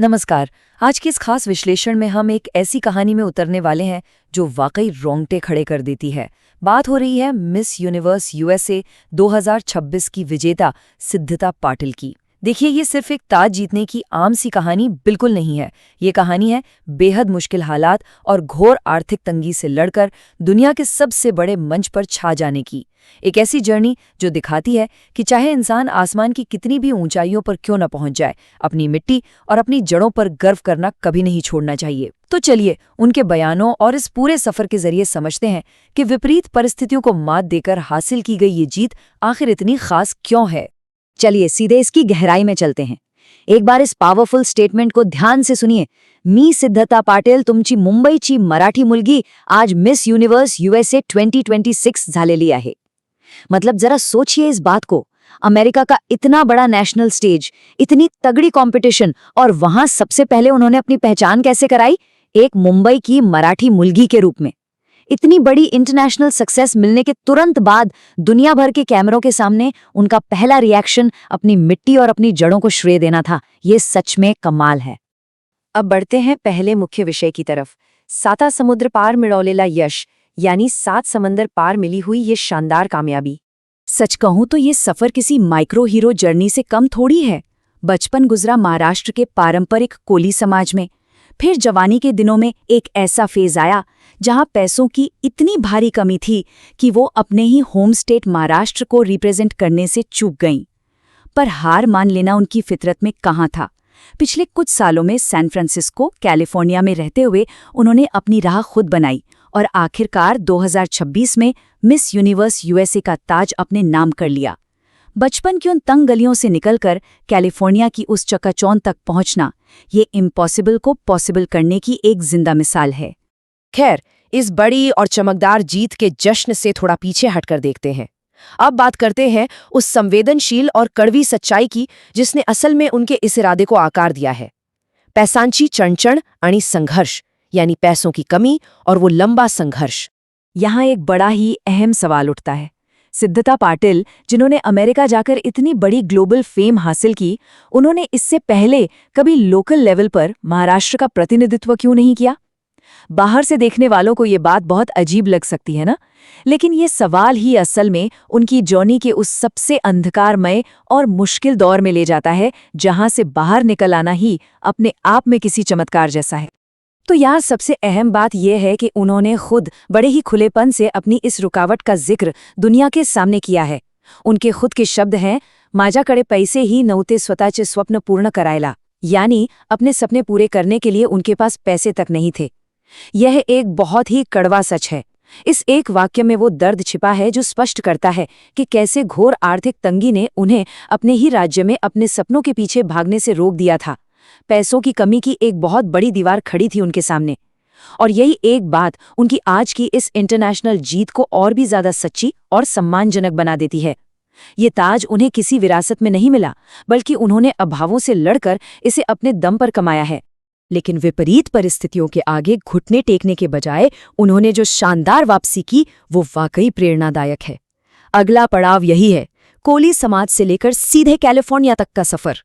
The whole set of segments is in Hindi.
नमस्कार। आज के इस खास विश्लेषण में हम एक ऐसी कहानी में उतरने वाले हैं जो वाकई रोंगटे खड़े कर देती है। बात हो रही है मिस यूनिवर्स यूएसए 2026 की विजेता सिद्धिता पाटिल की। देखिए, ये सिर्फ एक ताज जीतने की आम सी कहानी बिल्कुल नहीं है। ये कहानी है बेहद मुश्किल हालात और घोर आर्थिक तंगी से लड़कर दुनिया के सबसे बड़े मंच पर छा जाने की। एक ऐसी जर्नी जो दिखाती है कि चाहे इंसान आसमान की कितनी भी ऊंचाइयों पर क्यों न पहुंच जाए, अपनी मिट्टी और अपनी जड़ों पर गर्व करना कभी नहीं छोड़ना चाहिए। तो चलिए उनके बयानों और इस पूरे सफर के जरिए समझते हैं कि विपरीत परिस्थितियों को मात देकर हासिल की गई ये जीत आखिर इतनी खास क्यों है। चलिए सीधे इसकी गहराई में चलते हैं। एक बार इस पावरफुल स्टेटमेंट को ध्यान से सुनिए। मी सिद्धिता पाटिल तुमची मुंबईची मराठी मुलगी आज मिस यूनिवर्स यूएसए 2026 झालेली आहे। मतलब जरा सोचिए इस बात को। अमेरिका का इतना बड़ा नेशनल स्टेज, इतनी तगड़ी कंपटीशन, और वहां सबसे पहले उन्होंने अपनी पहचान कैसे कराई? एक मुंबई की मराठी मुलगी के रूप में। इतनी बड़ी इंटरनेशनल सक्सेस मिलने के तुरंत बाद दुनिया भर के कैमरों के सामने उनका पहला रिएक्शन अपनी मिट्टी और अपनी जड़ों को श्रेय देना था। ये सच में कमाल है। अब बढ़ते हैं पहले मुख्य विषय की तरफ। साता समुद्र पार मिळवलेला यश, यानी 7 समंदर पार मिली हुई ये शानदार कामयाबी। सच कहूं तो ये सफर किसी माइक्रो हीरो जर्नी से कम थोड़ी है। बचपन गुजरा महाराष्ट्र के पारंपरिक कोली समाज में, फिर जवानी के दिनों में एक ऐसा फेज आया जहां पैसों की इतनी भारी कमी थी कि वो अपने ही होम स्टेट महाराष्ट्र को रिप्रेजेंट करने से चूक गईं। पर हार मान लेना उनकी फितरत में कहाँ था। पिछले कुछ सालों में सैन फ्रांसिस्को, कैलिफोर्निया में रहते हुए उन्होंने अपनी राह खुद बनाई और आखिरकार 2026 में मिस यूनिवर्स यूएसए का ताज अपने नाम कर लिया। बचपन की उन तंग गलियों से निकलकर कैलिफोर्निया की उस चकाचौंध तक पहुंचना, ये इम्पॉसिबल को पॉसिबल करने की एक जिंदा मिसाल है। खैर, इस बड़ी और चमकदार जीत के जश्न से थोड़ा पीछे हटकर देखते हैं। अब बात करते हैं उस संवेदनशील और कड़वी सच्चाई की जिसने असल में उनके इस इरादे को आकार दिया है। पैसांची चणचण आणि संघर्ष, यानी पैसों की कमी और वो लंबा संघर्ष। यहाँ एक बड़ा ही अहम सवाल उठता है। सिद्धिता पाटिल, जिन्होंने अमेरिका जाकर इतनी बड़ी ग्लोबल फेम हासिल की, उन्होंने इससे पहले कभी लोकल लेवल पर महाराष्ट्र का प्रतिनिधित्व क्यों नहीं किया? बाहर से देखने वालों को ये बात बहुत अजीब लग सकती है ना, लेकिन ये सवाल ही असल में उनकी जर्नी के उस सबसे अंधकारमय और मुश्किल दौर में ले जाता है जहां से बाहर निकल आना ही अपने आप में किसी चमत्कार जैसा है। तो यहाँ सबसे अहम बात यह है कि उन्होंने खुद बड़े ही खुलेपन से अपनी इस रुकावट का जिक्र दुनिया के सामने किया है। उनके खुद के शब्द हैं, माझ्याकडे पैसे ही नव्हते स्वतःचे स्वप्न पूर्ण करायला, यानी अपने सपने पूरे करने के लिए उनके पास पैसे तक नहीं थे। यह एक बहुत ही कड़वा सच है। इस एक वाक्य में वो दर्द छिपा है जो स्पष्ट करता है कि कैसे घोर आर्थिक तंगी ने उन्हें अपने ही राज्य में अपने सपनों के पीछे भागने से रोक दिया था। पैसों की कमी की एक बहुत बड़ी दीवार खड़ी थी उनके सामने, और यही एक बात उनकी आज की इस इंटरनेशनल जीत को और भी ज्यादा सच्ची और सम्मानजनक बना देती है। ये ताज उन्हें किसी विरासत में नहीं मिला, बल्कि उन्होंने अभावों से लड़कर इसे अपने दम पर कमाया है। लेकिन विपरीत परिस्थितियों के आगे घुटने टेकने के बजाय उन्होंने जो शानदार वापसी की, वो वाकई प्रेरणादायक है। अगला पड़ाव यही है, कोली समाज से लेकर सीधे कैलिफोर्निया तक का सफर।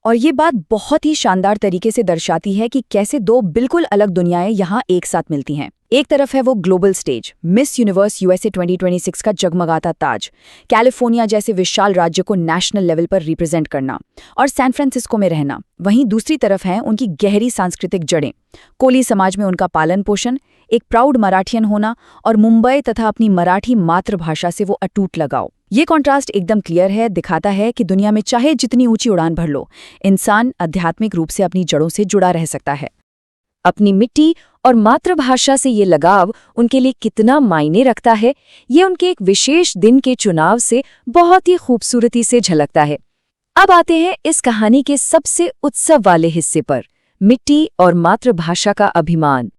और ये बात बहुत ही शानदार तरीके से दर्शाती है कि कैसे दो बिल्कुल अलग दुनियाएं यहाँ एक साथ मिलती हैं। एक तरफ है वो global stage, miss universe USA 2026 का जगमगाता ताज, कैलिफोर्निया जैसे विशाल राज्य को नेशनल लेवल पर रिप्रेजेंट करना और सैन फ्रांसिस्को में रहना। वहीं दूसरी तरफ है उनकी गहरी सांस्कृतिक जड़ें, कोली समाज में उनका पालन पोषण, एक प्राउड मराठियन होना और मुंबई तथा अपनी मराठी मातृभाषा से वो अटूट लगाव। ये कॉन्ट्रास्ट एकदम क्लियर है, दिखाता है कि दुनिया में चाहे जितनी ऊंची उड़ान भर लो, इंसान आध्यात्मिक रूप से अपनी जड़ों से जुड़ा रह सकता है। अपनी मिट्टी और मातृभाषा से ये लगाव उनके लिए कितना मायने रखता है, ये उनके एक विशेष दिन के चुनाव से बहुत ही खूबसूरती से झलकता है। अब आते हैं इस कहानी के सबसे उत्सव वाले हिस्से पर, मिट्टी और मातृभाषा का अभिमान।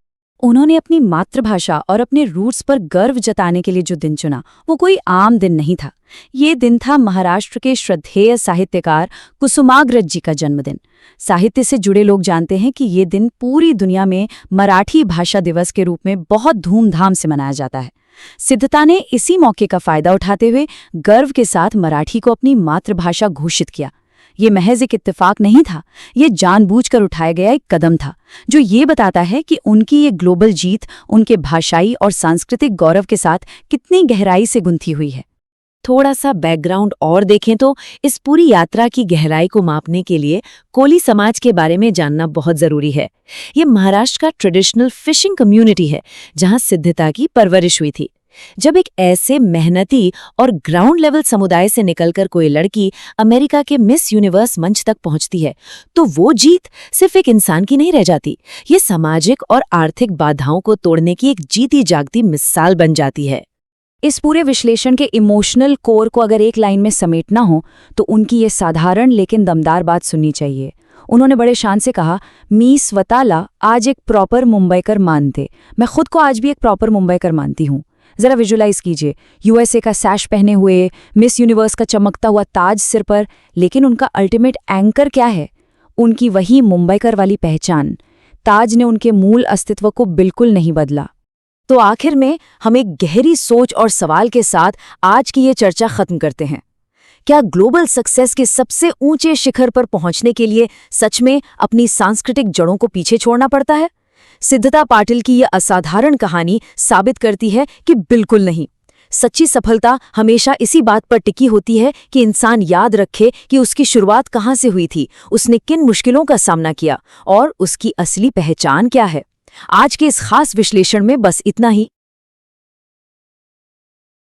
उन्होंने अपनी मातृभाषा और अपने रूट्स पर गर्व जताने के लिए जो दिन चुना, वो कोई आम दिन नहीं था। ये दिन था महाराष्ट्र के श्रद्धेय साहित्यकार कुसुमाग्रज जी का जन्मदिन। साहित्य से जुड़े लोग जानते हैं कि ये दिन पूरी दुनिया में मराठी भाषा दिवस के रूप में बहुत धूमधाम से मनाया जाता है। सिद्धिता ने इसी मौके का फायदा उठाते हुए गर्व के साथ मराठी को अपनी मातृभाषा घोषित किया। ये महज एक इत्तेफाक नहीं था, ये जानबूझकर उठाया गया एक कदम था, जो ये बताता है कि उनकी ये ग्लोबल जीत उनके भाषाई और सांस्कृतिक गौरव के साथ कितनी गहराई से गुंथी हुई है। थोड़ा सा बैकग्राउंड और देखें तो इस पूरी यात्रा की गहराई को मापने के लिए कोली समाज के बारे में जानना बहुत जरूरी है। ये महाराष्ट्र का ट्रेडिशनल फिशिंग कम्युनिटी है, जहां सिद्धता की परवरिश हुई थी। जब एक ऐसे मेहनती और ग्राउंड लेवल समुदाय से निकलकर कोई लड़की अमेरिका के मिस यूनिवर्स मंच तक पहुंचती है, तो वो जीत सिर्फ एक इंसान की नहीं रह जाती, ये सामाजिक और आर्थिक बाधाओं को तोड़ने की एक जीती जागती मिसाल बन जाती है। इस पूरे विश्लेषण के इमोशनल कोर को अगर एक लाइन में समेटना हो तो उनकी ये साधारण लेकिन दमदार बात सुननी चाहिए। उन्होंने बड़े शान से कहा, मी स्वताला आज एक प्रॉपर मुंबईकर मानते, मैं खुद को आज भी एक प्रॉपर मुंबईकर मानती हूँ। जरा विजुलाइज कीजिए, यूएसए का सैश पहने हुए, मिस यूनिवर्स का चमकता हुआ ताज सिर पर, लेकिन उनका अल्टीमेट एंकर क्या है? उनकी वही मुंबईकर वाली पहचान। ताज ने उनके मूल अस्तित्व को बिल्कुल नहीं बदला। तो आखिर में हम एक गहरी सोच और सवाल के साथ आज की ये चर्चा खत्म करते हैं। क्या ग्लोबल सक्सेस के सबसे ऊंचे शिखर पर पहुंचने के लिए सच में अपनी सांस्कृतिक जड़ों को पीछे छोड़ना पड़ता है? सिद्धता पाटिल की यह असाधारण कहानी साबित करती है कि बिल्कुल नहीं। सच्ची सफलता हमेशा इसी बात पर टिकी होती है कि इंसान याद रखे कि उसकी शुरुआत कहाँ से हुई थी, उसने किन मुश्किलों का सामना किया और उसकी असली पहचान क्या है। आज के इस खास विश्लेषण में बस इतना ही।